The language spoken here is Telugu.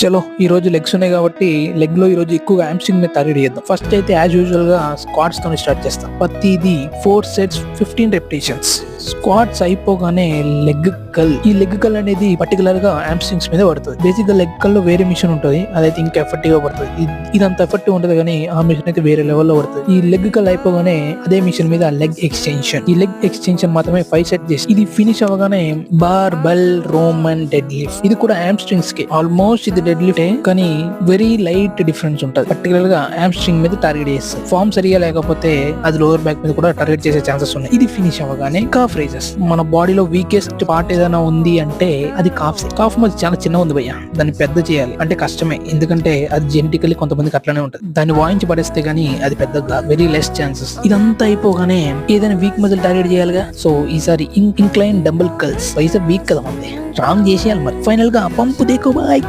చలో ఈ రోజు లెగ్స్ ఉన్నాయి కాబట్టి లెగ్ లో ఈ రోజు ఎక్కువగా హ్యామ్స్ట్రింగ్ మీద టార్గెట్ చేద్దాం. ఫస్ట్ అయితే యాజ్ యూజువల్ గా స్క్వాట్స్ తోని స్టార్ట్ చేస్తాం. ప్రతిది 4 సెట్స్ 15 రెపిటేషన్స్. స్క్వాట్స్ అయిపోగానే లెగ్ కల్. ఈ లెగ్ కల్ అనేది పర్టికులర్ గా హ్యామ్స్ట్రింగ్స్ మీద పడుతుంది. బేసిక్ గా లెగ్ కల్ లో వేరే మిషన్ ఉంటుంది, అదైతే ఇంకా ఎఫెక్టివ్ గా పడుతుంది. ఇదంతా ఎఫెక్టివ్ ఉంటుంది కానీ ఆ మిషన్ అయితే వేరే లెవెల్లో పడుతుంది. ఈ లెగ్ కల్ అయిపోగానే అదే మిషన్ మీద లెగ్ ఎక్స్టెన్షన్. ఈ లెగ్ ఎక్స్టెన్షన్ మాత్రమే 5 సెట్ చేసి ఇది ఫినిష్ అవ్వగానే bar bell Roman dead lift. ఇది కూడా హ్యామ్స్ట్రింగ్స్ కి ఆల్మోస్ట్ ఇది డెడ్ లిఫ్ట్ కానీ వెరీ లైట్ డిఫరెన్స్ ఉంటుంది. పర్టికులర్ గా హ్యామ్స్ట్రింగ్ మీద టార్గెట్ చేస్తుంది. ఫామ్ సరిగా లేకపోతే అది లోవర్ బ్యాక్ మీద కూడా టార్గెట్ చేసే ఛాన్సెస్ ఉన్నాయి. ఇది ఫినిష్ అవ్వగానే కాఫ్ రైజెస్. మన బాడీలో వీకెస్ట్ పార్ట్ ఏదైనా ఉంది అంటే అది కాఫ్. కాఫ్ మధ్య చాలా చిన్న ఉంది భయ్య, దాన్ని పెద్ద చేయాలి అంటే కష్టమే. ఎందుకంటే అది జెనెటికల్లీ కొంతమందికి అట్లనే ఉంటుంది. దాన్ని వాయించి పడేస్తే గానీ అది పెద్దగా వెరీ లెస్ ఛాన్సెస్. ఇదంతా అయిపోగానే ఏదైనా వీక్ మజిల్ టార్గెట్ చేయాలిగా. సో ఈసారి ఇంక్లైన్ డంబుల్ కల్స్. పైసా వీక్ కదా మంది, స్ట్రాంగ్ చేసేయాలి మరి. ఫైనల్ గా పంపు దేకో బాయ్.